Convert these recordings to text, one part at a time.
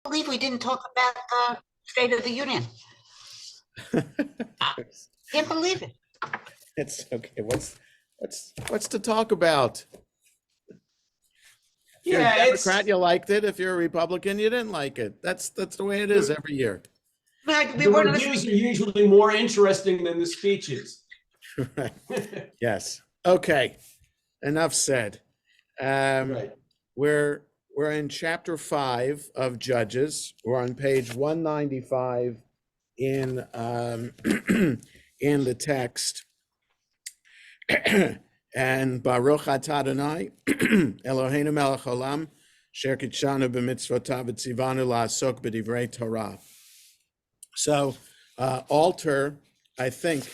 believe we didn't talk about the State of the Union. Can't believe it. It's okay. What's to talk about? If you're a Democrat, you liked it. If you're a Republican, you didn't like it. That's the way it is every year. We the weren't reviews are usually more interesting than the speeches. Right. Yes. Okay. Enough said. Right. We're in chapter 5 of Judges. We're on page 195 in in the text. And Baruch atah Adonai Eloheinu melech olam asher kitshanu b'mitzvotav v'tzivanu la'asok b'divrei Torah. So Alter, I think,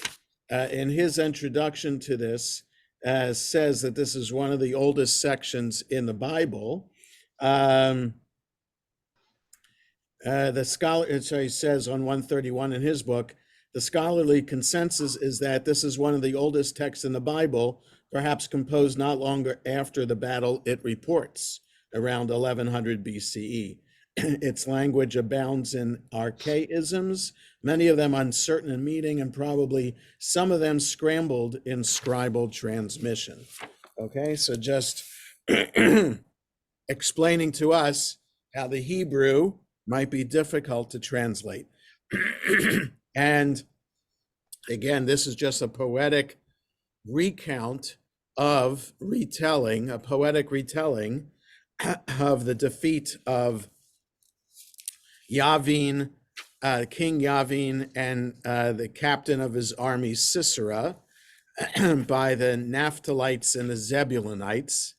in his introduction to this, says that this is one of the oldest sections in the Bible. The scholar, so he says on 131 in his book, the scholarly consensus is that this is one of the oldest texts in the Bible, perhaps composed not long after the battle it reports, around 1100 BCE. Its language abounds in archaisms, many of them uncertain in meaning, and probably some of them scrambled in scribal transmission. Okay, so just explaining to us how the Hebrew might be difficult to translate. And again, this is just a poetic recount of retelling, a poetic retelling of the defeat of Yavin, King Yavin, and the captain of his army, Sisera, by the Naphtalites and the Zebulunites,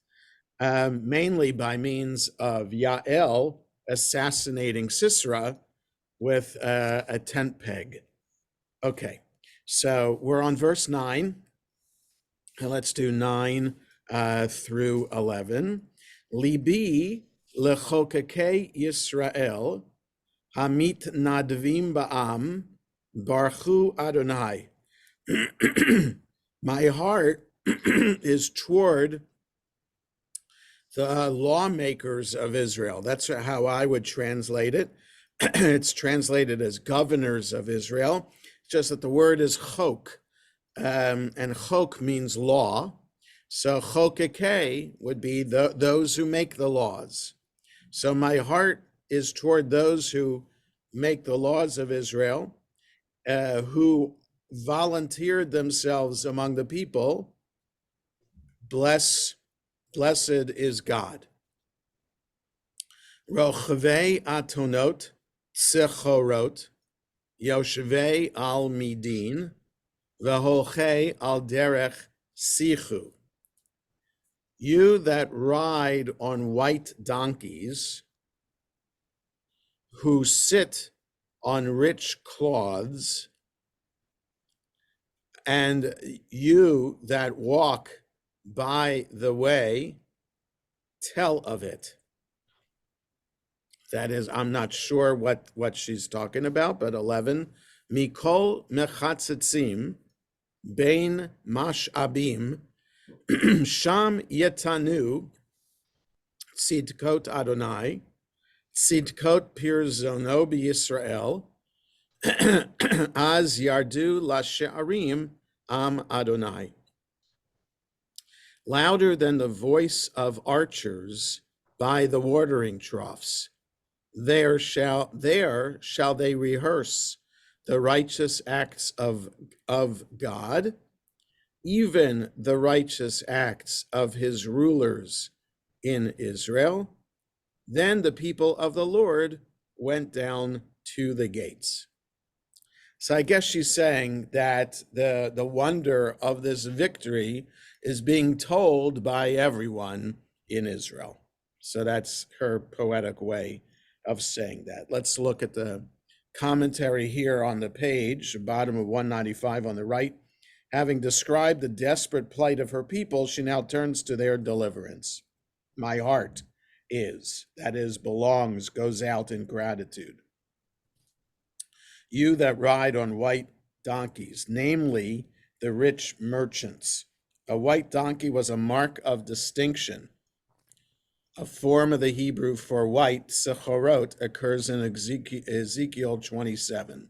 mainly by means of Yael assassinating Sisera with a tent peg. Okay, so we're on verse 9. And let's do 9 through 11. Libi lechokekei Yisrael hamit nadvim ba'am barchu Adonai. My heart is toward the lawmakers of Israel. That's how I would translate it. It's translated as governors of Israel, just that the word is chok, and chok means law. So chokekei would be those who make the laws. So my heart is toward those who make the laws of Israel, who volunteered themselves among the people. Blessed is God. Rochavei atonot sechorot yoshvei al midin v'holchei al derech sichu. You that ride on white donkeys, who sit on rich cloths, and you that walk by the way, tell of it. That is, I'm not sure what she's talking about, but 11, Mikol mechatzitzim bein mash'abim sham yetanu tzidkot Adonai tzidkot pirzono b'Yisrael az yardu lashe'arim am Adonai. Louder than the voice of archers by the watering troughs. There shall they rehearse the righteous acts of God, even the righteous acts of his rulers in Israel. Then the people of the Lord went down to the gates. So I guess she's saying that the wonder of this victory is being told by everyone in Israel. So that's her poetic way of saying that. Let's look at the commentary here on the page, bottom of 195 on the right. Having described the desperate plight of her people, she now turns to their deliverance. My heart is, that is, belongs, goes out in gratitude. You that ride on white donkeys, namely the rich merchants. A white donkey was a mark of distinction. a form of the Hebrew for white, sechorot, occurs in Ezekiel 27.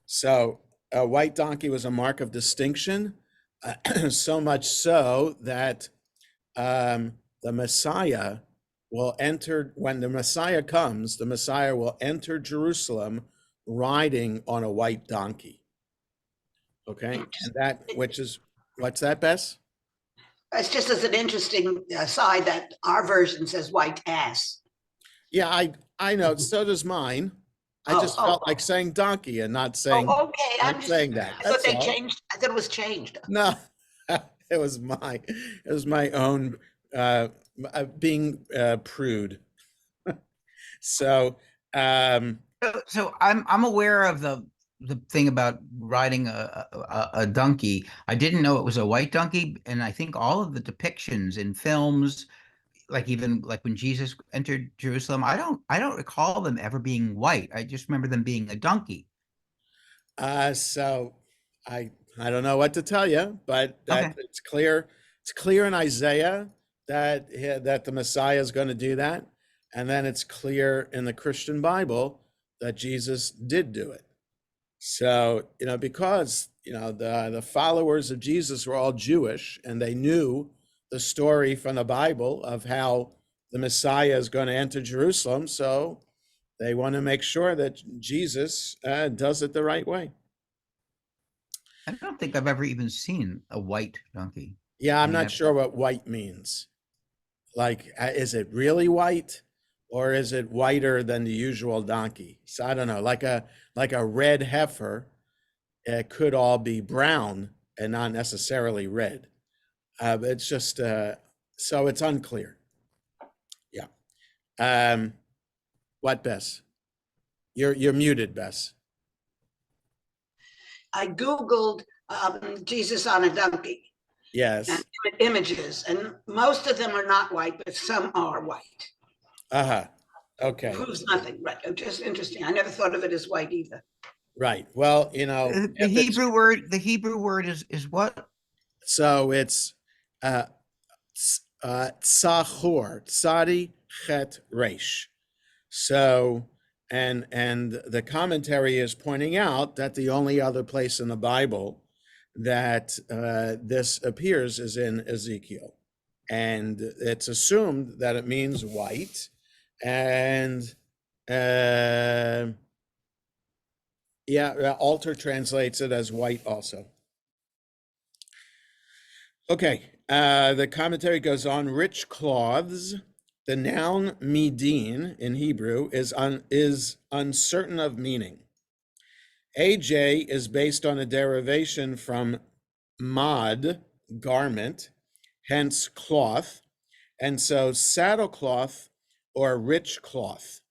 So a white donkey was a mark of distinction, so much so that the Messiah will enter, when the Messiah comes, the Messiah will enter Jerusalem riding on a white donkey. Okay, and that, which is, what's that, Bess? It's just as an interesting aside that our version says white ass. Yeah, I know, so does mine. I Oh, just oh, felt oh. like saying donkey and not saying, Oh, okay, I'm not just, saying that. I thought That's they all. changed, I thought it was changed. No, it was my own being prude. So, So I'm aware of the thing about riding a donkey. I didn't know it was a white donkey, and I think all of the depictions in films, like even like when Jesus entered Jerusalem, I don't recall them ever being white. I just remember them being a donkey. so I don't know what to tell you, but that Okay. it's clear in Isaiah that that the Messiah is going to do that, and then it's clear in the Christian Bible that Jesus did do it. So, because the followers of Jesus were all Jewish, and they knew the story from the Bible of how the Messiah is going to enter Jerusalem, so they want to make sure that Jesus does it the right way. I don't think I've ever even seen a white donkey. Yeah, I I'm mean, not I've- sure what white means. Like, is it really white, or is it whiter than the usual donkey? So I don't know. Like a red heifer, it could all be brown and not necessarily red. It's just so it's unclear. Yeah. What, Bess? You're muted, Bess. I Googled Jesus on a donkey Yes. and images, and most of them are not white, but some are white. Uh-huh. Okay. Proves nothing, right? Just interesting. I never thought of it as white either. Right. Well, the if Hebrew word is what? so it's tzachor, tzadi chet resh. So, and the commentary is pointing out that the only other place in the Bible that this appears is in Ezekiel, and it's assumed that it means white, and Alter translates it as white also. Okay, the commentary goes on. Rich cloths. The noun midin in Hebrew is uncertain of meaning. AJ is based on a derivation from mad, garment, hence cloth, and so saddlecloth or rich cloth.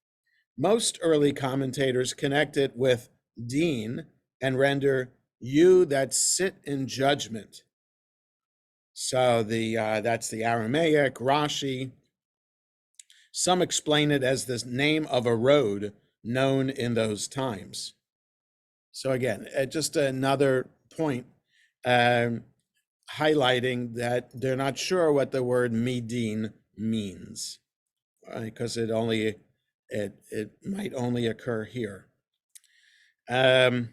Most early commentators connect it with din and render you that sit in judgment. So that's the Aramaic, Rashi. Some explain it as the name of a road known in those times. So again, just another point highlighting that they're not sure what the word midin means, because it might only occur here. 11,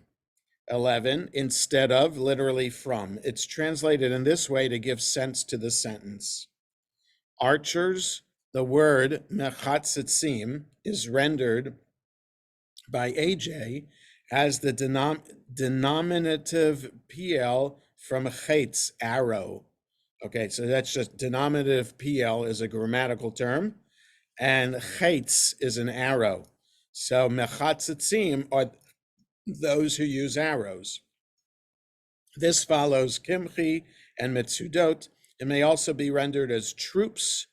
instead of, literally from. It's translated in this way to give sense to the sentence. Archers, the word mechatzitzim is rendered by AJ as the denominative PL from chetz, arrow. Okay, so that's just denominative PL is a grammatical term, and chetz is an arrow. So mechatzitzim are those who use arrows. This follows kimchi and mitzudot. It may also be rendered as troops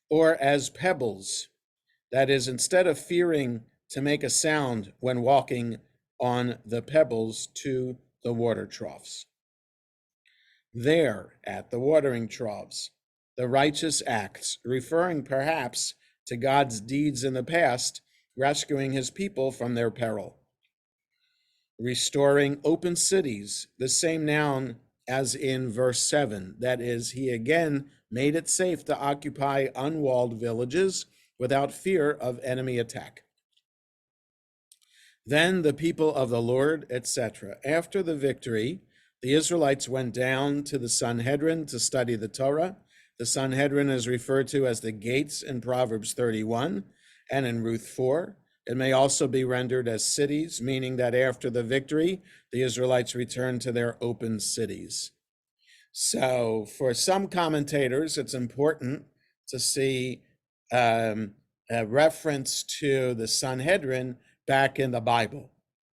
or as pebbles. That is, instead of fearing to make a sound when walking on the pebbles to the water troughs. There, at the watering troughs, the righteous acts, referring perhaps to God's deeds in the past, rescuing his people from their peril. Restoring open cities, the same noun as in verse 7. That is, he again made it safe to occupy unwalled villages without fear of enemy attack. Then the people of the Lord, etc. After the victory, the Israelites went down to the Sanhedrin to study the Torah. The Sanhedrin is referred to as the gates in Proverbs 31 and in Ruth 4. It may also be rendered as cities, meaning that after the victory, the Israelites returned to their open cities. So for some commentators, it's important to see a reference to the Sanhedrin back in the Bible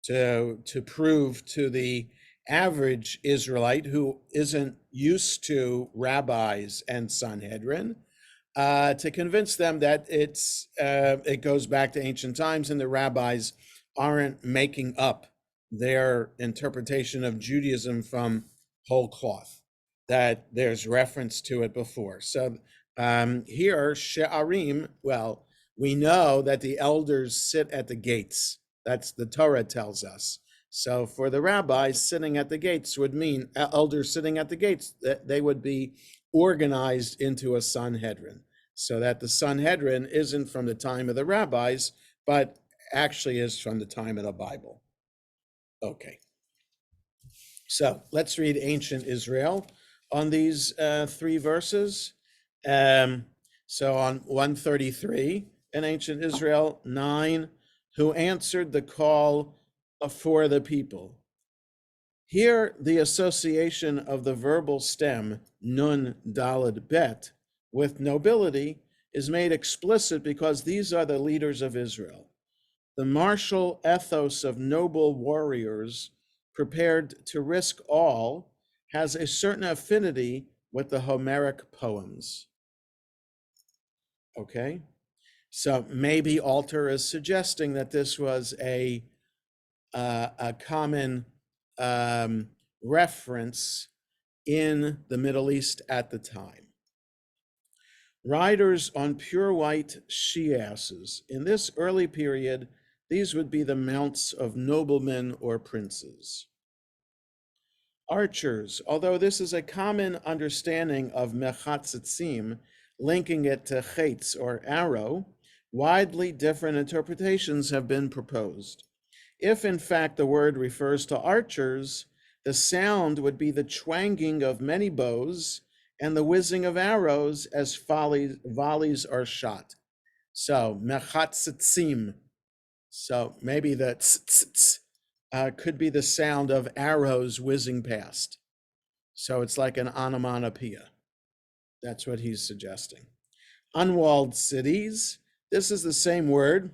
to prove to the average Israelite who isn't used to rabbis and Sanhedrin, to convince them that it goes back to ancient times and the rabbis aren't making up their interpretation of Judaism from whole cloth, that there's reference to it before. So here, She'arim, well, we know that the elders sit at the gates. That's the Torah tells us. So for the rabbis, sitting at the gates would mean elders sitting at the gates, that they would be organized into a Sanhedrin, so that the Sanhedrin isn't from the time of the rabbis, but actually is from the time of the Bible. Okay. So let's read ancient Israel on these 3 verses. So on 133, in ancient Israel, 9, who answered the call for the people. Here, the association of the verbal stem, nun, daled, bet, with nobility is made explicit because these are the leaders of Israel. The martial ethos of noble warriors prepared to risk all has a certain affinity with the Homeric poems. Okay, so maybe Alter is suggesting that this was a common reference in the Middle East at the time. Riders on pure white she-asses. In this early period, these would be the mounts of noblemen or princes. Archers, although this is a common understanding of mechatzitzim, linking it to chetz or arrow, widely different interpretations have been proposed. If in fact the word refers to archers, the sound would be the twanging of many bows and the whizzing of arrows as volleys are shot. So mechatzitzim. So maybe the tz could be the sound of arrows whizzing past. So it's like an onomatopoeia. That's what he's suggesting. Unwalled cities. This is the same word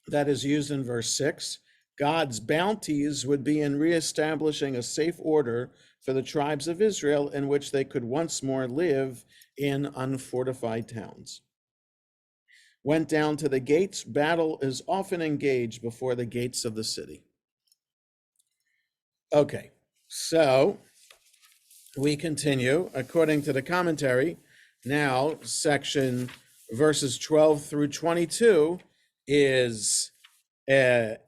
that is used in verse 6. God's bounties would be in reestablishing a safe order for the tribes of Israel in which they could once more live in unfortified towns. Went down to the gates, battle is often engaged before the gates of the city. Okay, so we continue according to the commentary. Now, section verses 12 through 22 is a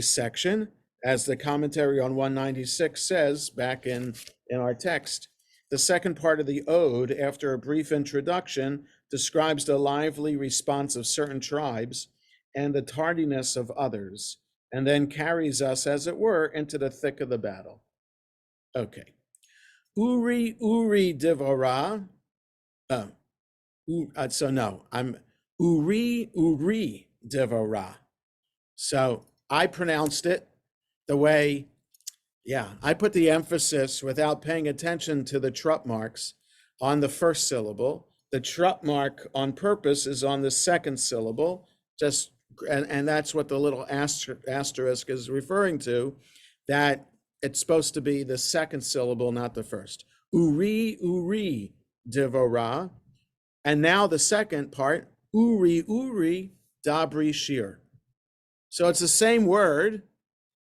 section, as the commentary on 196 says back in our text. The second part of the ode, after a brief introduction, describes the lively response of certain tribes and the tardiness of others, and then carries us, as it were, into the thick of the battle. Okay. Uri Devorah. I'm Uri Devorah. So I pronounced it the way, I put the emphasis without paying attention to the trup marks on the first syllable. The trup mark on purpose is on the second syllable, and that's what the little asterisk is referring to, that it's supposed to be the second syllable, not the first. Uri Devorah. And now the second part, Uri Dabri Shir. So it's the same word,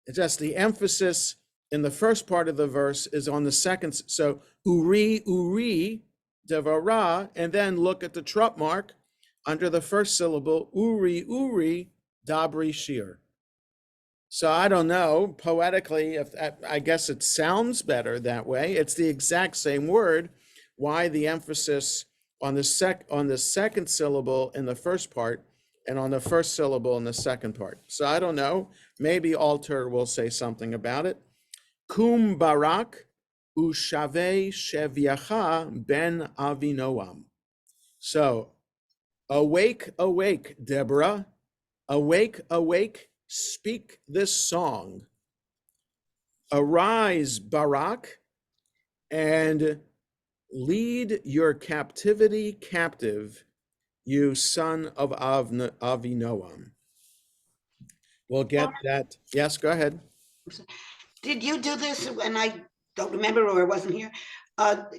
it's just the emphasis in the first part of the verse is on the second. So Uri Devorah, and then look at the trup mark under the first syllable, Uri Dabri Shir. So I don't know, poetically, if I guess it sounds better that way. It's the exact same word. Why the emphasis on the second syllable in the first part and on the first syllable in the second part? So I don't know. Maybe Alter will say something about it. Kum Barak Ushave Shevyacha ben Avinoam. So awake, awake, Deborah. Awake, awake, speak this song. Arise, Barak, and lead your captivity captive, you son of Avinoam. We'll get that. Yes, go ahead. Did you do this? And I don't remember, or I wasn't here.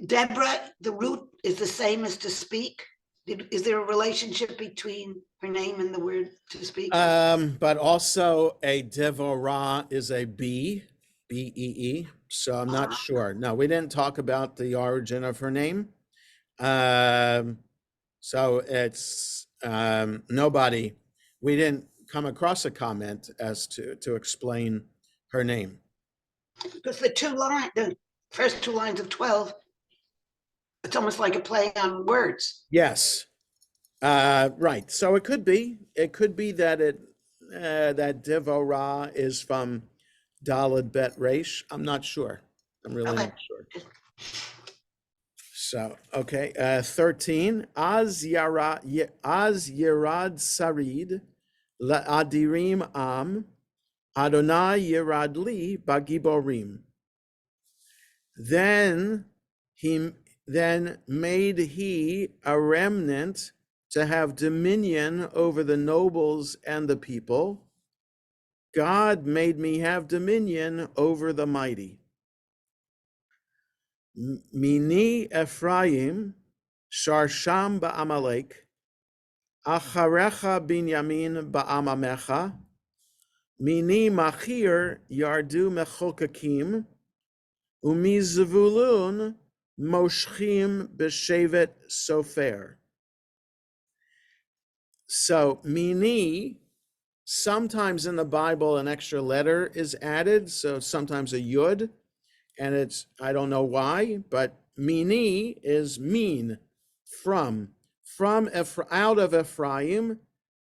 Deborah, the root is the same as to speak. Is there a relationship between her name and the word to speak? But also a Devorah is a B, B-E-E. So I'm not sure. No, we didn't talk about the origin of her name. So it's nobody, we didn't come across a comment as to explain her name. Because the first two lines of 12, it's almost like a play on words. Yes, right. So it could be that that Devorah is from Daled Bet Resh. I'm not sure. I'm really not sure. So, okay, 13. Az Yerad Sarid La'adirim Am Adonai Yerad Li Bagiborim. Then made he a remnant to have dominion over the nobles and the people. God made me have dominion over the mighty. Mini Ephraim, Sharsham ba'amalek, Acharecha binyamin ba'amamecha, Mini machir yardu mechokakim, Umi Zvulun moshchim b'shevet sofer. So Mini, sometimes in the Bible an extra letter is added, so sometimes a yud. And it's, I don't know why, but Mini is mean, from out of Ephraim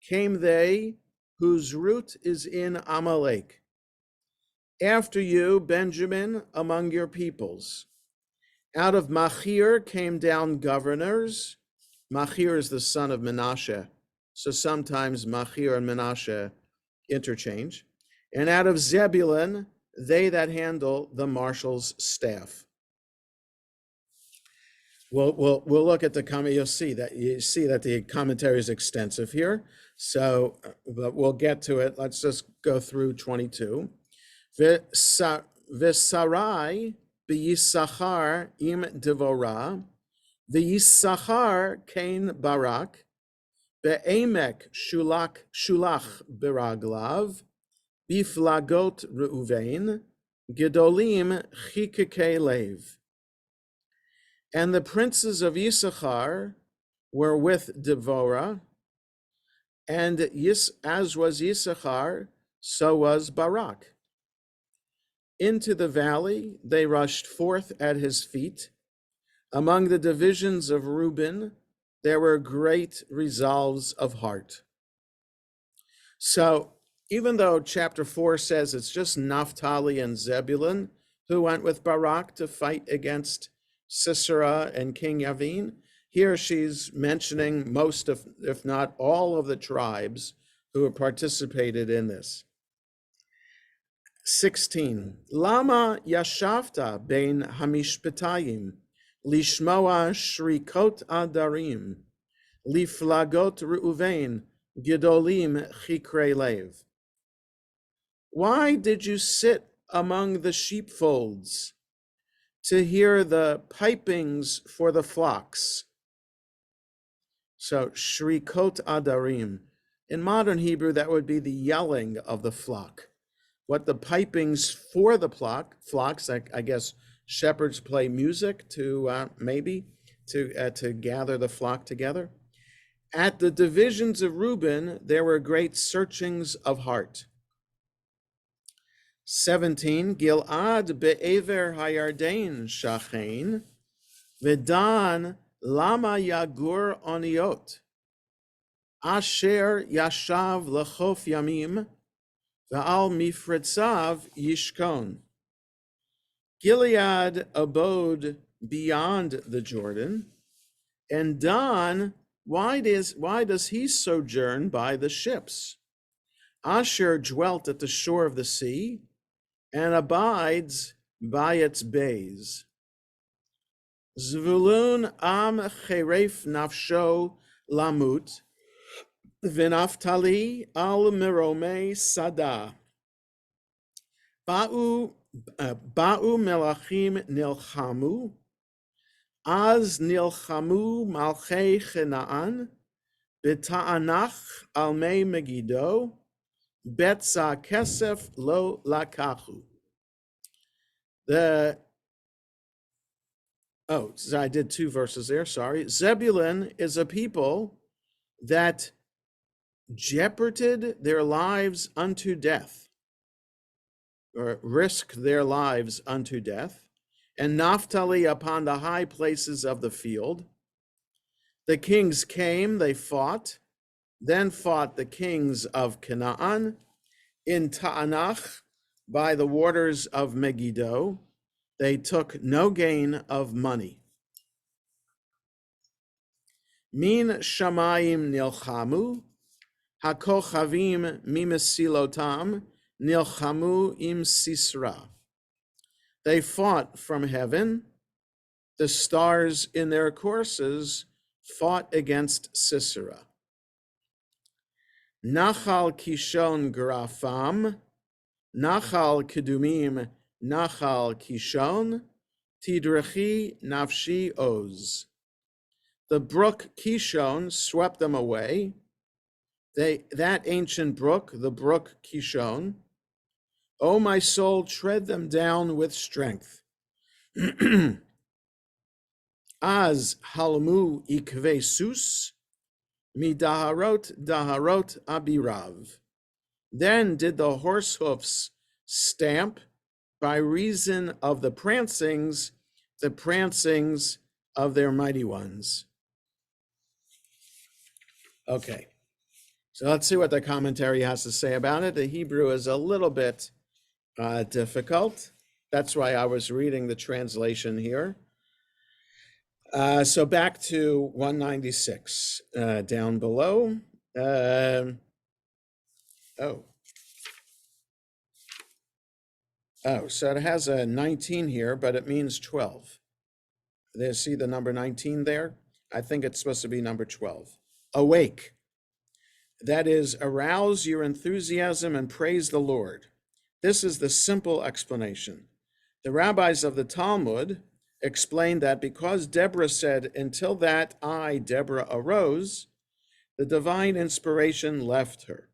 came they whose root is in Amalek. After you, Benjamin, among your peoples. Out of Machir came down governors. Machir is the son of Menashe. So sometimes Machir and Menashe interchange. And out of Zebulun, they that handle the marshal's staff. We'll look at the comment. You'll see that the commentary is extensive here. So, but we'll get to it. Let's just go through 22. V'sarai b'Yisachar im Devorah, v'Yisachar kain Barak, be'emek shulach beraglav, biflagot Reuven, gedolim chikekei lev. And the princes of Issachar were with Devorah, and as was Issachar, so was Barak. Into the valley they rushed forth at his feet. Among the divisions of Reuben, there were great resolves of heart. So even though chapter 4 says it's just Naphtali and Zebulun who went with Barak to fight against Sisera and King Yavin, here she's mentioning most of, if not all of the tribes who have participated in this. 16. Lama yashavta bein hamishpetayim, lishmoa shrikot adarim, liflagot Reuven, gedolim chikre lev. Why did you sit among the sheepfolds to hear the pipings for the flocks? So shrikot adarim. In modern Hebrew, that would be the yelling of the flock. What the pipings for the flocks, I guess shepherds play music to maybe to gather the flock together. At the divisions of Reuben, there were great searchings of heart. 17, Gilad be'ever hayarden shachen, v'dan lama yagur oniot, asher yashav lechof yamim, v'al mifretzav yishkon. Gilead abode beyond the Jordan, and Dan, why does he sojourn by the ships? Asher dwelt at the shore of the sea, and abides by its bays. Zvulun am cheref nafsho lamut, v'naftali al mirome sada. Ba'u melachim nilchamu, az nilchamu malchei Chanaan, b'ta'anach al mei Megiddo, betza kesef lo lakachu. So I did 2 verses there, sorry. Zebulun is a people that jeoparded their lives unto death, or risked their lives unto death, and Naphtali upon the high places of the field. The kings came, they fought, then fought the kings of Canaan in Ta'anach by the waters of Megiddo. They took no gain of money. Min shamayim nilchamu, hakochavim mimesilotam nilchamu im Sisra. They fought from heaven. The stars in their courses fought against Sisera. Nachal Kishon Grafam, Nachal Kedumim, Nachal Kishon, Tidrechi Nafshi Oz. The brook Kishon swept them away. That ancient brook, the brook Kishon, O my soul, tread them down with strength. Az halmu ikvesus, midaharot daharot abirav. Then did the horse hoofs stamp by reason of the prancings of their mighty ones. Okay, so let's see what the commentary has to say about it. The Hebrew is a little bit difficult. That's why I was reading the translation here. So back to 196 down below. So it has a 19 here, but it means 12. See the number 19 there? I think it's supposed to be number 12. Awake. That is, arouse your enthusiasm and praise the Lord. This is the simple explanation. The rabbis of the Talmud explained that because Deborah said, until that I, Deborah, arose, the divine inspiration left her.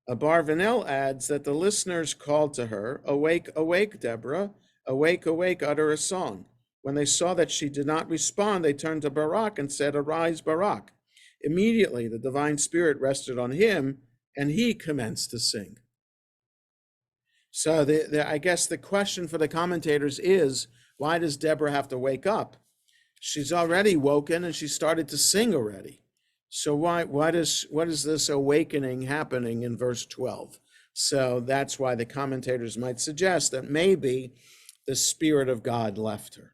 Abarvanel adds that the listeners called to her, awake, awake, Deborah, awake, awake, utter a song. When they saw that she did not respond, they turned to Barak and said, arise, Barak. Immediately, the divine spirit rested on him, and he commenced to sing. So I guess the question for the commentators is, why does Deborah have to wake up? She's already woken and she started to sing already. So what is this awakening happening in verse 12? So that's why the commentators might suggest that maybe the Spirit of God left her.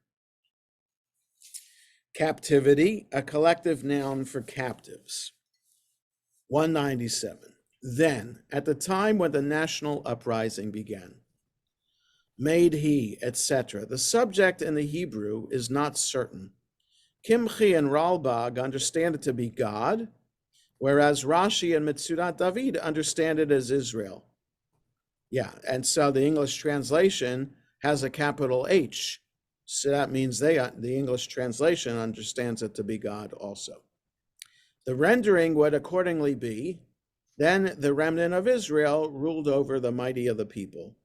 Captivity, a collective noun for captives. 197. Then, at the time when the national uprising began, made he, etc. The subject in the Hebrew is not certain. Kimchi and Ralbag understand it to be God, whereas Rashi and Metzudat David understand it as Israel. Yeah, and so the English translation has a capital H. So that means the English translation understands it to be God also. The rendering would accordingly be, then the remnant of Israel ruled over the mighty of the people.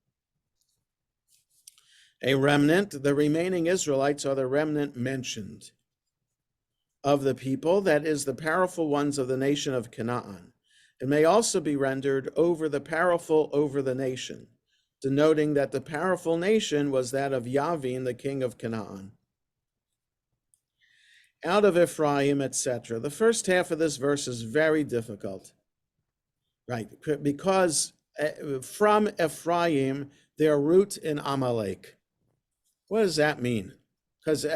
A remnant, the remaining Israelites are the remnant mentioned of the people, that is, the powerful ones of the nation of Canaan. It may also be rendered over the powerful over the nation, denoting that the powerful nation was that of Yavin, the king of Canaan. Out of Ephraim, etc. The first half of this verse is very difficult, right? Because from Ephraim, their root in Amalek. What does that mean? Because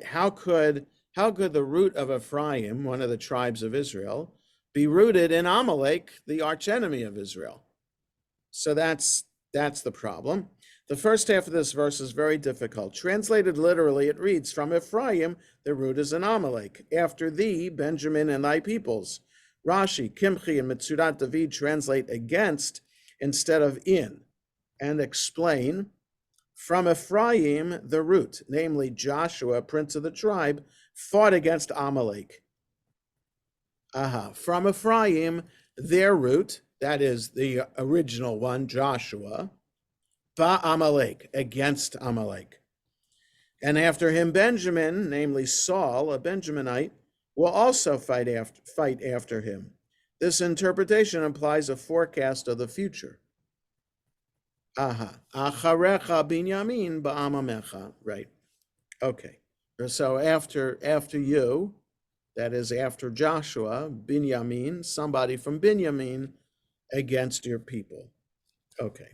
how could the root of Ephraim, one of the tribes of Israel, be rooted in Amalek, the archenemy of Israel? So that's the problem. The first half of this verse is very difficult. Translated literally, it reads, from Ephraim, the root is in Amalek. After thee, Benjamin and thy peoples. Rashi, Kimchi, and Metzudat David translate against instead of in, and explain, from Ephraim, the root, namely Joshua, prince of the tribe, fought against Amalek. From Ephraim, their root, that is the original one, Joshua, Amalek, against Amalek. And after him, Benjamin, namely Saul, a Benjaminite, will also fight after him. This interpretation implies a forecast of the future. Acharecha binyamin ba'amamecha. Right. Okay. So after you, that is after Joshua, Binyamin, somebody from Binyamin against your people. Okay.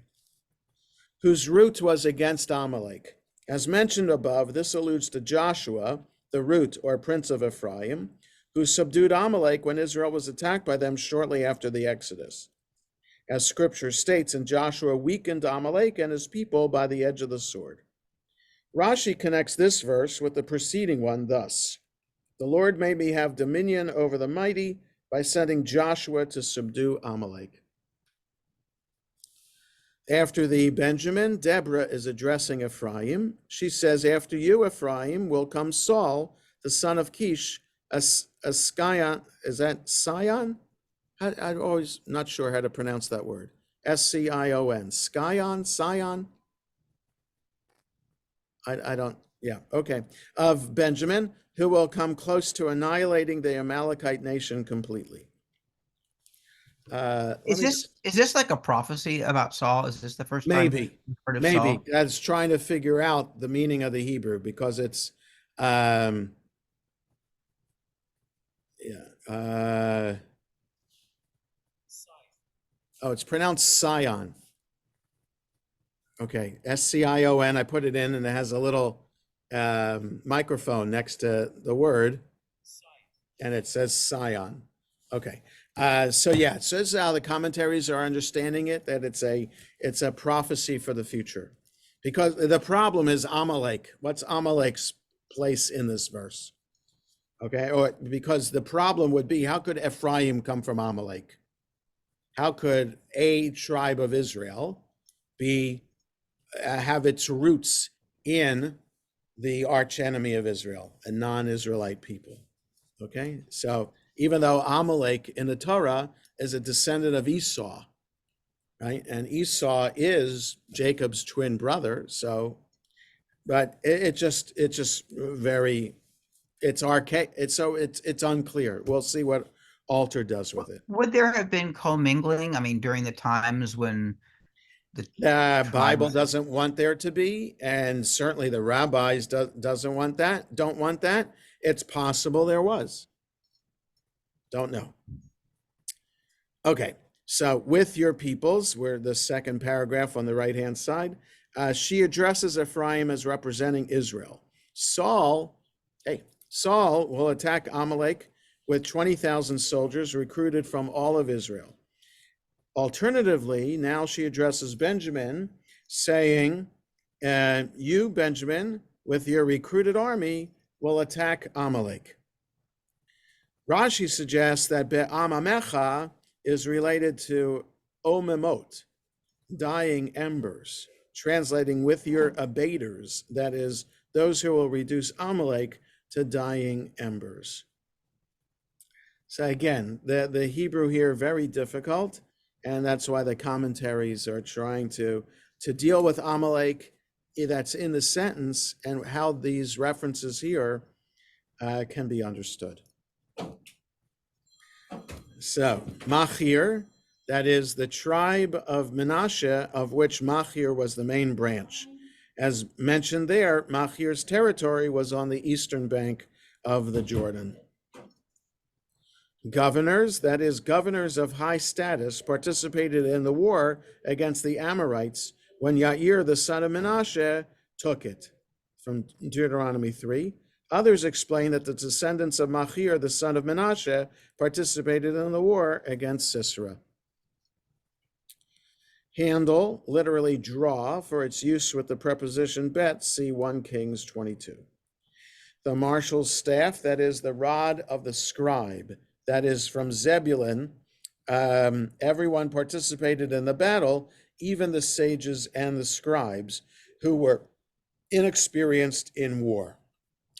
Whose root was against Amalek. As mentioned above, this alludes to Joshua, the root or prince of Ephraim, who subdued Amalek when Israel was attacked by them shortly after the Exodus. As scripture states, and Joshua weakened Amalek and his people by the edge of the sword. Rashi connects this verse with the preceding one thus: the Lord made me have dominion over the mighty by sending Joshua to subdue Amalek. After the Benjamin, Deborah is addressing Ephraim. She says, after you, Ephraim, will come Saul, the son of Kish, a Scion. Is that Scion? I'm always not sure how to pronounce that word. S-C-I-O-N. Scion? I don't, yeah, okay. Of Benjamin, who will come close to annihilating the Amalekite nation completely. Is this like a prophecy about Saul? Is this the first time Maybe, you've heard of maybe. Saul? That's trying to figure out the meaning of the Hebrew, because it's, it's pronounced Scion. Okay, S-C-I-O-N. I put it in, and it has a little microphone next to the word, and it says Scion. Okay. So this is how the commentaries are understanding it, that it's a prophecy for the future. Because the problem is Amalek. What's Amalek's place in this verse? Okay, or because the problem would be, how could Ephraim come from Amalek? How could a tribe of Israel have its roots in the archenemy of Israel, a non-Israelite people? Okay, so even though Amalek in the Torah is a descendant of Esau, right? And Esau is Jacob's twin brother. So, but it's archaic. It's unclear. We'll see what Alter does with it. Would there have been commingling? I mean, during the times when the Bible doesn't want there to be, and certainly the rabbis don't want that. It's possible there was. Don't know. Okay, so with your peoples, we're the second paragraph on the right-hand side. She addresses Ephraim as representing Israel. Saul will attack Amalek with 20,000 soldiers recruited from all of Israel. Alternatively, now she addresses Benjamin, saying, you, Benjamin, with your recruited army, will attack Amalek. Rashi suggests that Be'amamecha is related to omemot, dying embers, translating with your abaters, that is, those who will reduce Amalek to dying embers. So again, the Hebrew here, very difficult, and that's why the commentaries are trying to deal with Amalek that's in the sentence and how these references here can be understood. So, Machir, that is the tribe of Menashe, of which Machir was the main branch. As mentioned there, Machir's territory was on the eastern bank of the Jordan. Governors, that is, governors of high status, participated in the war against the Amorites when Yair, the son of Menashe, took it, from Deuteronomy 3. Others explain that the descendants of Machir, the son of Menashe, participated in the war against Sisera. Handle, literally draw, for its use with the preposition bet, see 1 Kings 22. The marshal's staff, that is the rod of the scribe, that is from Zebulun, everyone participated in the battle, even the sages and the scribes who were inexperienced in war.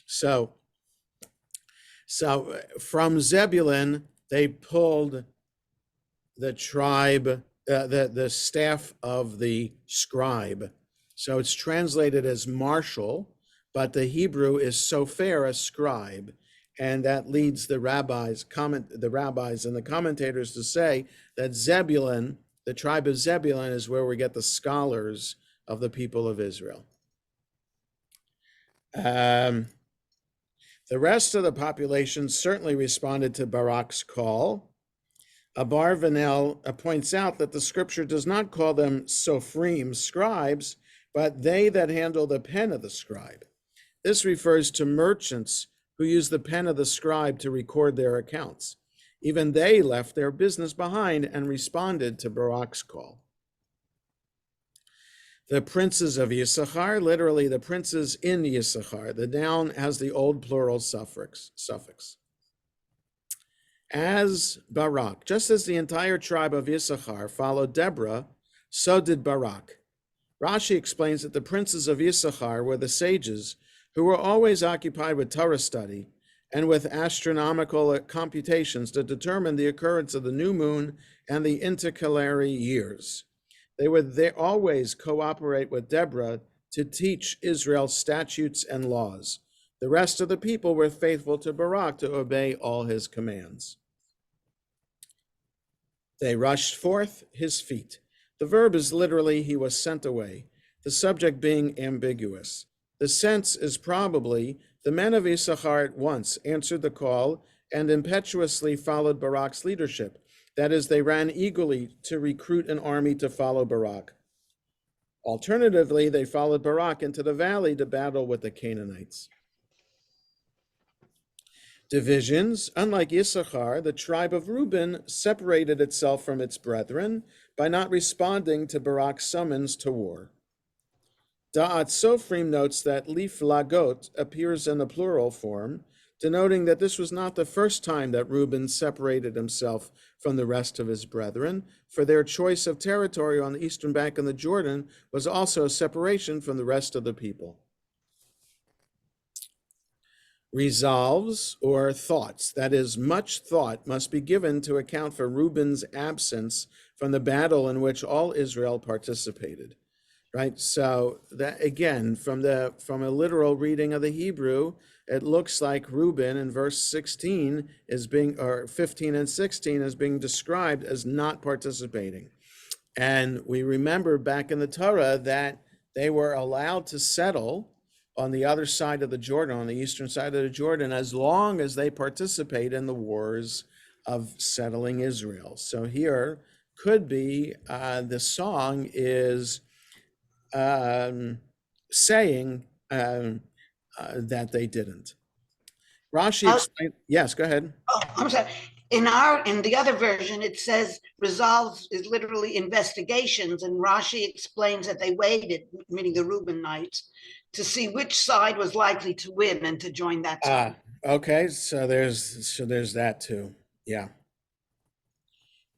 So from Zebulun, they pulled the tribe, the staff of the scribe. So it's translated as marshal, but the Hebrew is sofer, a scribe. And that leads the rabbis and the commentators to say that Zebulun, the tribe of Zebulun, is where we get the scholars of the people of Israel. The rest of the population certainly responded to Barak's call. Abarvanel points out that the scripture does not call them sophrim, scribes, but they that handle the pen of the scribe. This refers to merchants who use the pen of the scribe to record their accounts. Even they left their business behind and responded to Barak's call. The princes of Yissachar, literally the princes in Yissachar. The noun has the old plural suffix. As Barak, just as the entire tribe of Yissachar followed Deborah, so did Barak. Rashi explains that the princes of Yissachar were the sages who were always occupied with Torah study and with astronomical computations to determine the occurrence of the new moon and the intercalary years. They would always cooperate with Deborah to teach Israel statutes and laws. The rest of the people were faithful to Barak to obey all his commands. They rushed forth his feet. The verb is literally, he was sent away, the subject being ambiguous. The sense is probably, the men of Issachar at once answered the call and impetuously followed Barak's leadership. That is, they ran eagerly to recruit an army to follow Barak. Alternatively, they followed Barak into the valley to battle with the Canaanites. Divisions, unlike Issachar, the tribe of Reuben separated itself from its brethren by not responding to Barak's summons to war. Da'at Sofrim notes that liflagot appears in the plural form, denoting that this was not the first time that Reuben separated himself from the rest of his brethren, for their choice of territory on the eastern bank of the Jordan was also a separation from the rest of the people. Resolves or thoughts, that is, much thought must be given to account for Reuben's absence from the battle in which all Israel participated. Right, so that again, from a literal reading of the Hebrew, it looks like Reuben in verse 16 is being, or 15 and 16 is being described as not participating. And we remember back in the Torah that they were allowed to settle on the other side of the Jordan, on the eastern side of the Jordan, as long as they participate in the wars of settling Israel. So here could be the song is saying that they didn't. Rashi explained, yes, go ahead. Oh, I'm sorry. In the other version, it says resolves is literally investigations, and Rashi explains that they waited, meaning the Reubenites, to see which side was likely to win and to join that side. Okay, so there's that too. Yeah.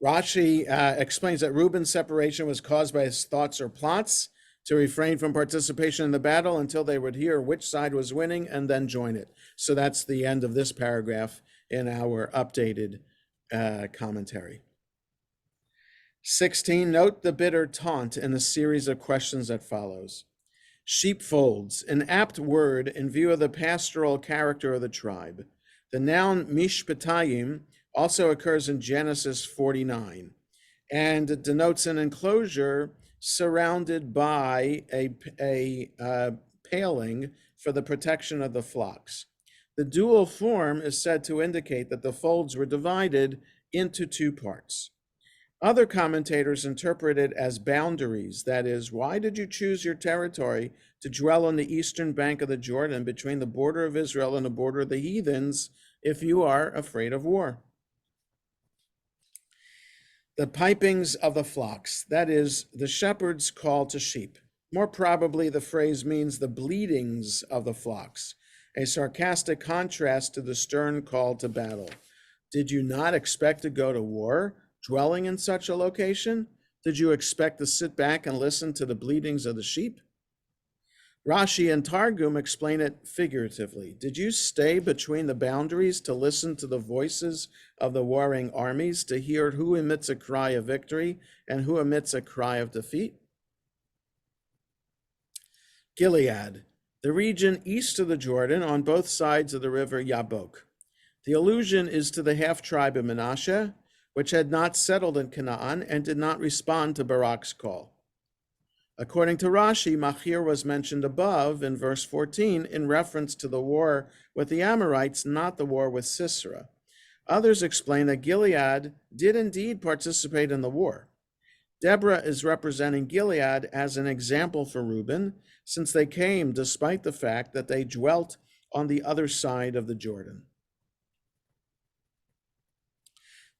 Rashi explains that Reuben's separation was caused by his thoughts or plots to refrain from participation in the battle until they would hear which side was winning and then join it. So that's the end of this paragraph in our updated commentary. 16, note the bitter taunt in the series of questions that follows. Sheepfolds, an apt word in view of the pastoral character of the tribe. The noun mishpatayim also occurs in Genesis 49. and it denotes an enclosure surrounded by a paling for the protection of the flocks. The dual form is said to indicate that the folds were divided into two parts. Other commentators interpret it as boundaries. That is, why did you choose your territory to dwell on the eastern bank of the Jordan between the border of Israel and the border of the heathens if you are afraid of war? The pipings of the flocks, that is, the shepherd's call to sheep. More probably, the phrase means the bleatings of the flocks, a sarcastic contrast to the stern call to battle. Did you not expect to go to war, dwelling in such a location? Did you expect to sit back and listen to the bleatings of the sheep? Rashi and Targum explain it figuratively. Did you stay between the boundaries to listen to the voices of the warring armies, to hear who emits a cry of victory and who emits a cry of defeat? Gilead, the region east of the Jordan on both sides of the river Yabok. The allusion is to the half-tribe of Manasseh, which had not settled in Canaan and did not respond to Barak's call. According to Rashi, Machir was mentioned above in verse 14 in reference to the war with the Amorites, not the war with Sisera. Others explain that Gilead did indeed participate in the war. Deborah is representing Gilead as an example for Reuben, since they came despite the fact that they dwelt on the other side of the Jordan.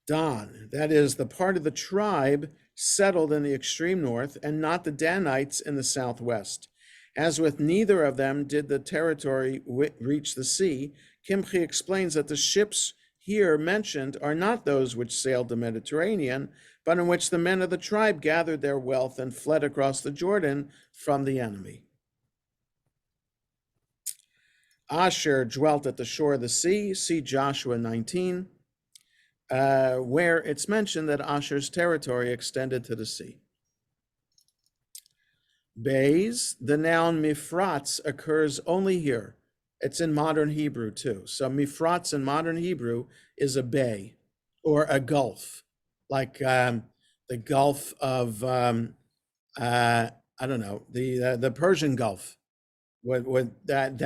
Dan, that is, the part of the tribe settled in the extreme north and not the Danites in the southwest. As with neither of them did the territory reach the sea, Kimchi explains that the ships here mentioned are not those which sailed the Mediterranean, but in which the men of the tribe gathered their wealth and fled across the Jordan from the enemy. Asher dwelt at the shore of the sea, see Joshua 19. Where it's mentioned that Asher's territory extended to the sea. Bays, the noun mifratz occurs only here. It's in modern Hebrew too. So mifratz in modern Hebrew is a bay or a gulf, like the Gulf of, I don't know, the Persian Gulf. Would that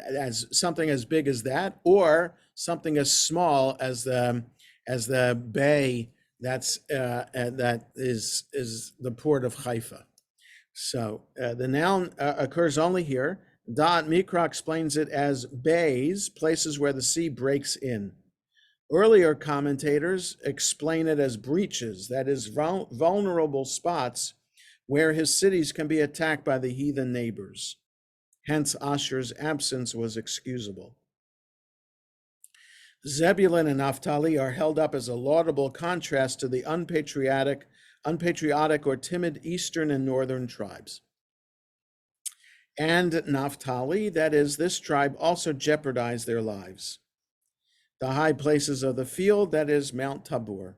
as something as big as that, or something as small as the bay that is the port of Haifa. So the noun occurs only here. Da'at Mikra explains it as bays, places where the sea breaks in. Earlier commentators explain it as breaches, that is, vulnerable spots where his cities can be attacked by the heathen neighbors. Hence, Asher's absence was excusable. Zebulun and Naphtali are held up as a laudable contrast to the unpatriotic or timid eastern and northern tribes. And Naphtali, that is, this tribe also jeopardized their lives. The high places of the field, that is, Mount Tabor.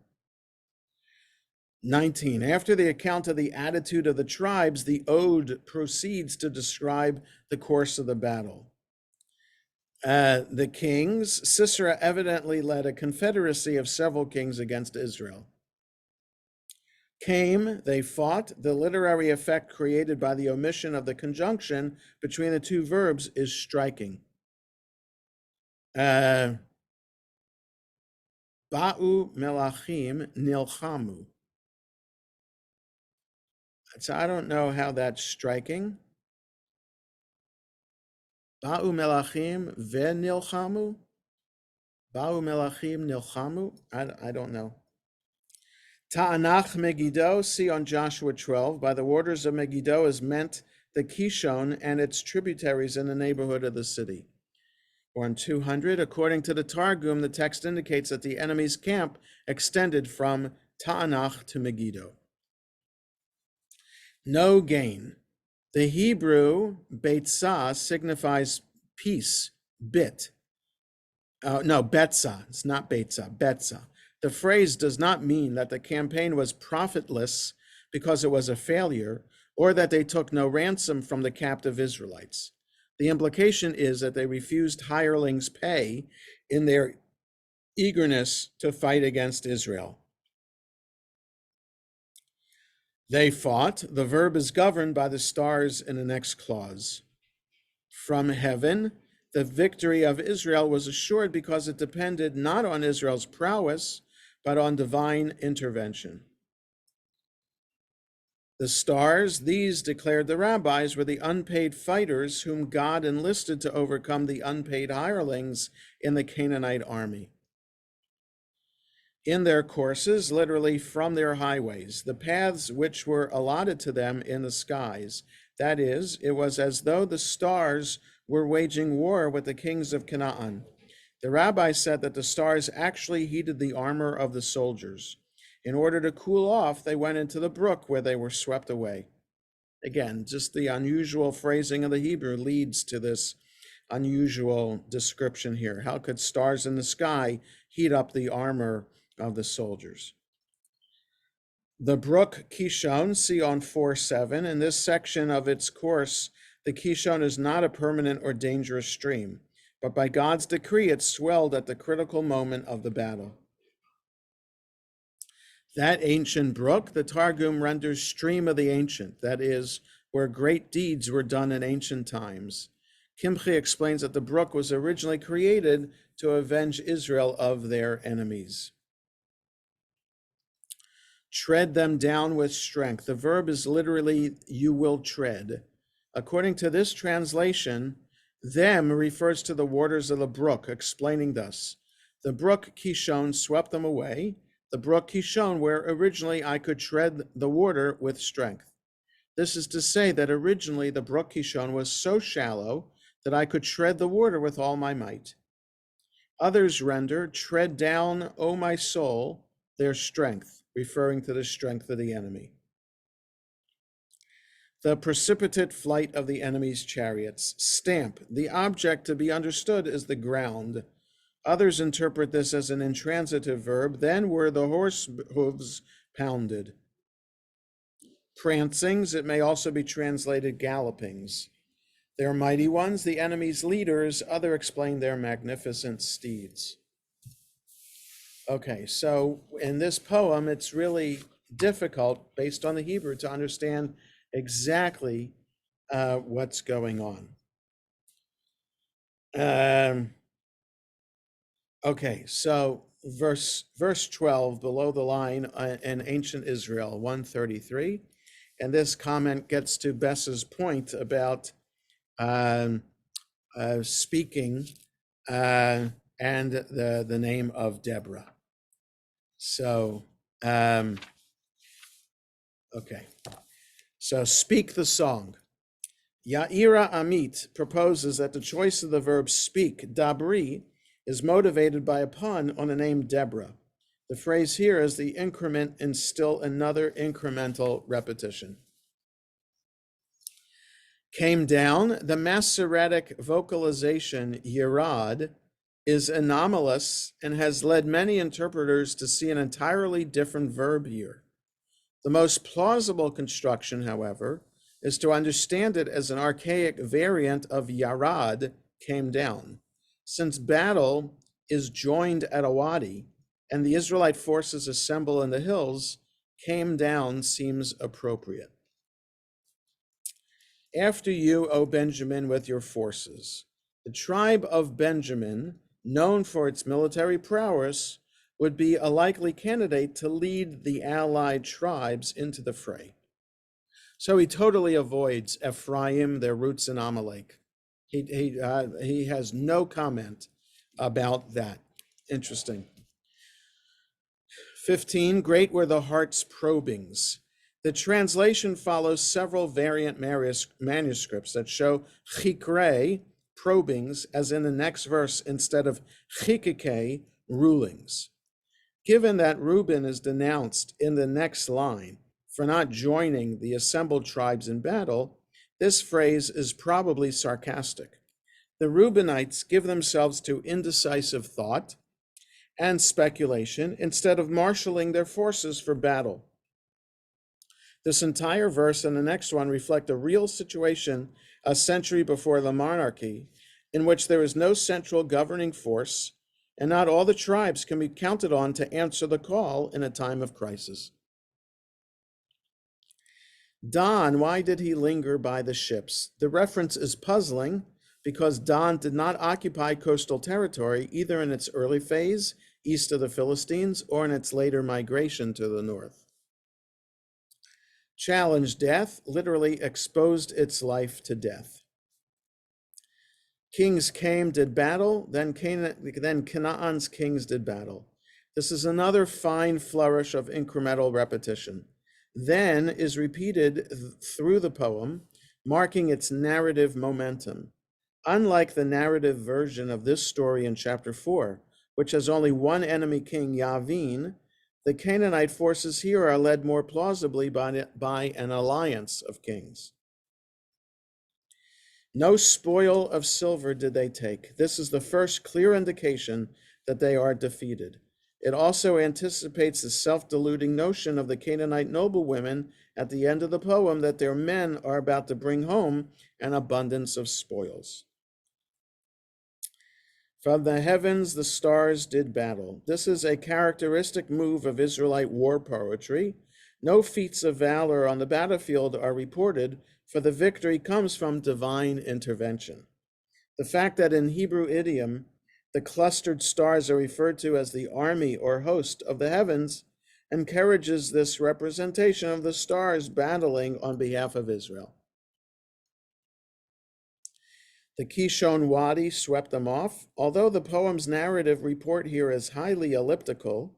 19. After the account of the attitude of the tribes, the ode proceeds to describe the course of the battle. The kings, Sisera evidently led a confederacy of several kings against Israel. Came, they fought. The literary effect created by the omission of the conjunction between the two verbs is striking. Ba'u melachim nilchamu. So I don't know how that's striking. Ba'u melachim ve'nilchamu? Ba'u melachim nilchamu? I don't know. Ta'anach Megiddo, see on Joshua 12, by the waters of Megiddo is meant the Kishon and its tributaries in the neighborhood of the city. Or in 200, according to the Targum, the text indicates that the enemy's camp extended from Ta'anach to Megiddo. No gain. The Hebrew Beitzah signifies peace, bit. No, Betzah, it's not Beitzah, Betzah. The phrase does not mean that the campaign was profitless because it was a failure, or that they took no ransom from the captive Israelites. The implication is that they refused hirelings' pay in their eagerness to fight against Israel. They fought. The verb is governed by the stars in the next clause. From heaven, the victory of Israel was assured because it depended not on Israel's prowess, but on divine intervention. The stars, these, declared the rabbis, were the unpaid fighters whom God enlisted to overcome the unpaid hirelings in the Canaanite army. In their courses, literally from their highways, the paths which were allotted to them in the skies, that is, it was as though the stars were waging war with the kings of Canaan. The rabbi said that the stars actually heated the armor of the soldiers. In order to cool off, they went into the brook where they were swept away. Again, just the unusual phrasing of the Hebrew leads to this unusual description here. How could stars in the sky heat up the armor of the soldiers? The brook Kishon, see on 4:7. In this section of its course, the Kishon is not a permanent or dangerous stream, but by God's decree, it swelled at the critical moment of the battle. That ancient brook, the Targum renders stream of the ancient, that is, where great deeds were done in ancient times. Kimchi explains that the brook was originally created to avenge Israel of their enemies. Tread them down with strength. The verb is literally, you will tread. According to this translation, them refers to the waters of the brook, explaining thus. The brook Kishon swept them away. The brook Kishon, where originally I could tread the water with strength. This is to say that originally the brook Kishon was so shallow that I could tread the water with all my might. Others render, tread down, O my soul, their strength, referring to the strength of the enemy. The precipitate flight of the enemy's chariots. Stamp, the object to be understood is the ground. Others interpret this as an intransitive verb. Then were the horse hooves pounded. Prancings, it may also be translated gallopings. Their mighty ones, the enemy's leaders, other explain their magnificent steeds. Okay, so in this poem, it's really difficult, based on the Hebrew, to understand exactly what's going on. Okay, so verse 12, below the line in ancient Israel, 133, and this comment gets to Bess's point about speaking and the name of Deborah. So, okay, so speak the song. Yaira Amit proposes that the choice of the verb speak, dabri, is motivated by a pun on the name Deborah. The phrase here is the increment in still another incremental repetition. Came down, the Masoretic vocalization Yerad is anomalous and has led many interpreters to see an entirely different verb here. The most plausible construction, however, is to understand it as an archaic variant of Yarad, came down. Since battle is joined at a wadi and the Israelite forces assemble in the hills, came down seems appropriate. After you, O Benjamin, with your forces. The tribe of Benjamin, known for its military prowess, would be a likely candidate to lead the allied tribes into the fray. So he totally avoids Ephraim, their roots in Amalek. He has no comment about that. Interesting. 15, great were the heart's probings. The translation follows several variant manuscripts that show chikre, probings, as in the next verse, instead of chikike, rulings. Given that Reuben is denounced in the next line for not joining the assembled tribes in battle, this phrase is probably sarcastic. The Reubenites give themselves to indecisive thought and speculation instead of marshaling their forces for battle. This entire verse and the next one reflect a real situation a century before the monarchy, in which there is no central governing force, and not all the tribes can be counted on to answer the call in a time of crisis. Don, why did he linger by the ships? The reference is puzzling because Don did not occupy coastal territory either in its early phase, east of the Philistines, or in its later migration to the north. Challenged death, literally exposed its life to death. Kings came, did battle, then Canaan's kings did battle. This is another fine flourish of incremental repetition. Then is repeated through the poem, marking its narrative momentum. Unlike the narrative version of this story in chapter 4, which has only one enemy king, Yavin, the Canaanite forces here are led more plausibly by an alliance of kings. No spoil of silver did they take. This is the first clear indication that they are defeated. It also anticipates the self-deluding notion of the Canaanite noblewomen at the end of the poem that their men are about to bring home an abundance of spoils. From the heavens, the stars did battle. This is a characteristic move of Israelite war poetry. No feats of valor on the battlefield are reported, for the victory comes from divine intervention. The fact that in Hebrew idiom, the clustered stars are referred to as the army or host of the heavens encourages this representation of the stars battling on behalf of Israel. The Kishon Wadi swept them off. Although the poem's narrative report here is highly elliptical,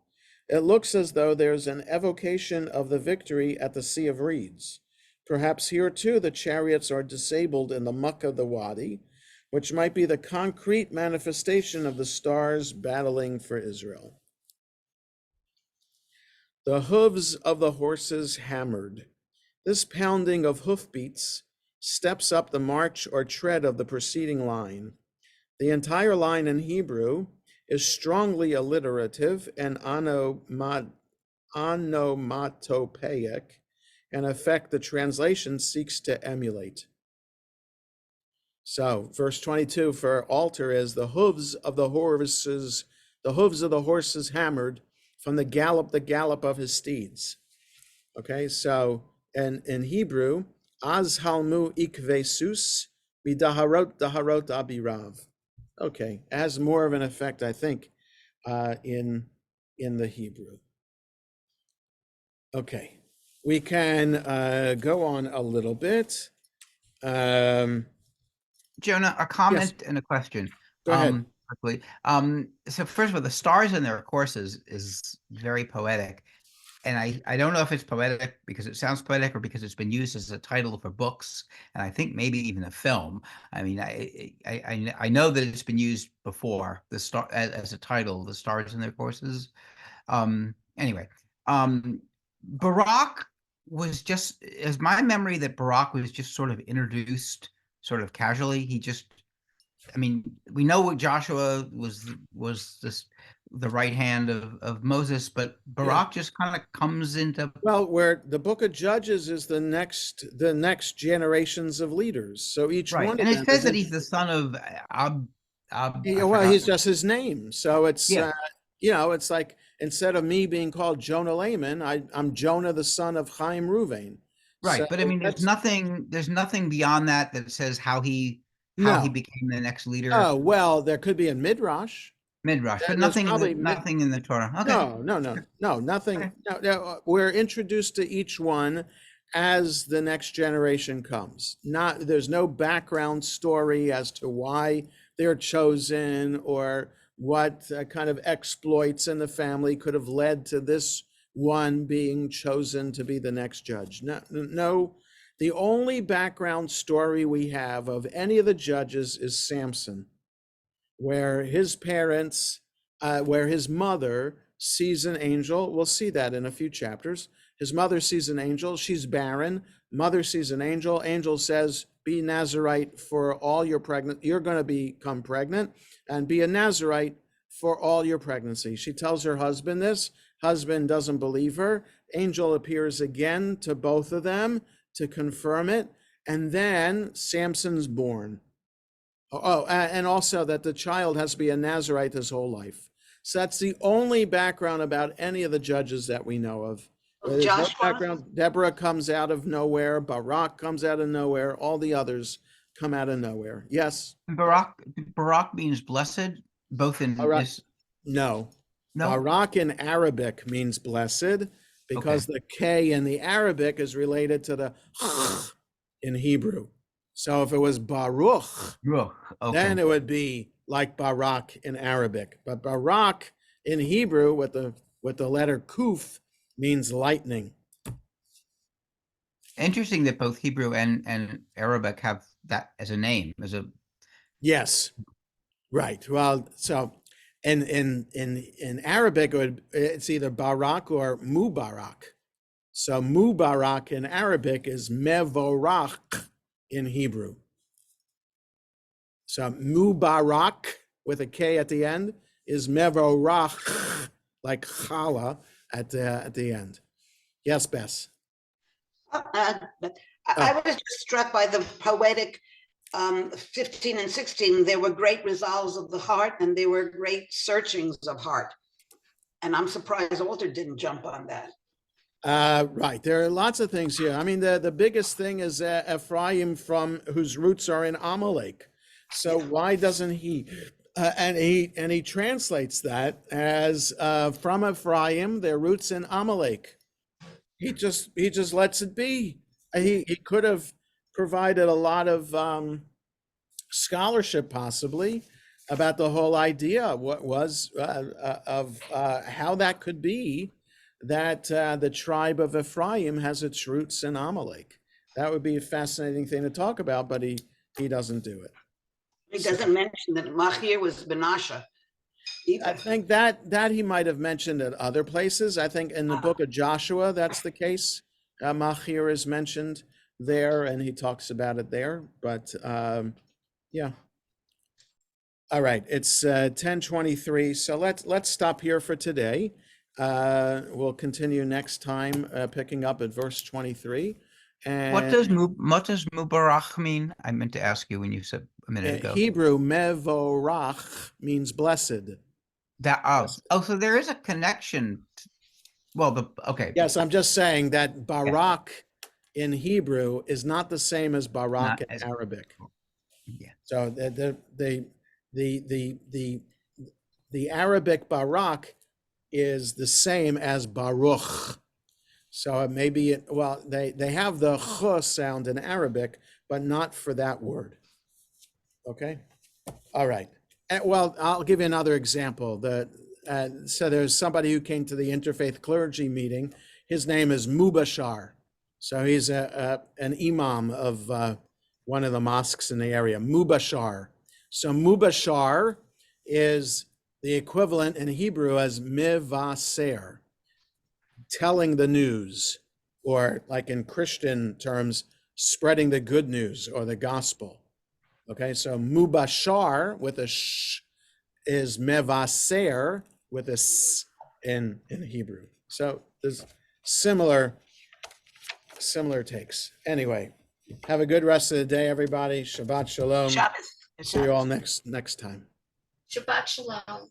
it looks as though there's an evocation of the victory at the Sea of Reeds. Perhaps here too the chariots are disabled in the muck of the wadi, which might be the concrete manifestation of the stars battling for Israel. The hooves of the horses hammered. This pounding of hoofbeats steps up the march or tread of the preceding line. The entire line in Hebrew is strongly alliterative and onomatopoeic, an effect the translation seeks to emulate. So verse 22 for altar is the hooves of the horses hammered from the gallop of his steeds. Okay, so in Hebrew, Az halmu ikvesus midaharot daharot abirav. Okay, it has more of an effect, I think, in the Hebrew. Okay, we can go on a little bit. Jonah, a comment and a question. Go ahead. Quickly. So first of all, the stars in their courses is very poetic. And I don't know if it's poetic because it sounds poetic or because it's been used as a title for books, and I think maybe even a film. I mean, I know that it's been used before, the star as a title, the stars in their courses. Anyway, Barak was just, as my memory that Barak was just sort of introduced sort of casually. He just, I mean, we know what Joshua was this the right hand of Moses, but Barak just kind of comes into. Well, where the book of Judges is the next generations of leaders. So each right, one and of it them says that he's the son of well, he's just his name. So it's it's like instead of me being called Jonah Layman, I'm Jonah the son of Chaim Ruvain. Right, So but I mean, there's nothing beyond that says how he became the next leader. Oh well, there could be a midrash. Midrash, but nothing in the Torah. Okay. No, nothing. Okay. No, we're introduced to each one as the next generation comes. There's no background story as to why they're chosen or what kind of exploits in the family could have led to this one being chosen to be the next judge. No. The only background story we have of any of the judges is Samson, where his parents, where his mother sees an angel. We'll see that in a few chapters. His mother sees an angel. She's barren. Mother sees an angel. Angel says, be Nazarite for all your pregnant. You're going to become pregnant and be a Nazarite for all your pregnancy. She tells her husband this. Husband doesn't believe her. Angel appears again to both of them to confirm it. And then Samson's born. Oh, and also that the child has to be a Nazarite his whole life. So that's the only background about any of the judges that we know of. There's no Joshua, background. Deborah comes out of nowhere. Barak comes out of nowhere. All the others come out of nowhere. Yes. Barak means blessed, both in Barak. this. No. No. Barak in Arabic means blessed because the K in the Arabic is related to the in Hebrew. So if it was Baruch, Ugh, okay. then it would be like Barak in Arabic. But Barak in Hebrew with the letter Kuf means lightning. Interesting that both Hebrew and Arabic have that as a name, as a. Yes. Right. Well, so in Arabic it's either Barak or Mubarak. So Mubarak in Arabic is Mevorach in Hebrew. So Mubarak with a K at the end is Mevorach, like challah at the end. Yes, Bess. I was just struck by the poetic 15 and 16. There were great resolves of the heart and there were great searchings of heart. And I'm surprised Walter didn't jump on that. Right. There are lots of things here. I mean, the biggest thing is Ephraim whose roots are in Amalek. So why doesn't he? And he translates that as from Ephraim, their roots in Amalek. He just lets it be. He could have provided a lot of scholarship possibly about the whole idea what was of how that could be that the tribe of Ephraim has its roots in Amalek. That would be a fascinating thing to talk about, but he doesn't do it. He doesn't mention that Machir was Benasha. I think that he might have mentioned at other places. I think in the book of Joshua, that's the case. Machir is mentioned there, and he talks about it there. But yeah. All right, it's 10:23. So let's stop here for today. We'll continue next time, picking up at verse 23. And What does Mubarach mean? I meant to ask you when you said a minute ago. Hebrew mevorach means blessed. So there is a connection. Okay. Yes, I'm just saying that Barak in Hebrew is not the same as Barak in Arabic. Yeah. So the Arabic Barak is the same as Baruch. So it may be, well, they have the ch sound in Arabic, but not for that word. Okay. All right. Well, I'll give you another example. So there's somebody who came to the interfaith clergy meeting. His name is Mubashar. So he's an imam of one of the mosques in the area, Mubashar. So Mubashar is the equivalent in Hebrew as mivaser, telling the news, or like in Christian terms, spreading the good news or the gospel. Okay, so Mubashar with a sh is mevaser with a s in Hebrew. So there's similar takes. Anyway, have a good rest of the day, everybody. Shabbat shalom. Shabbos. See you all next time. Shabbat shalom.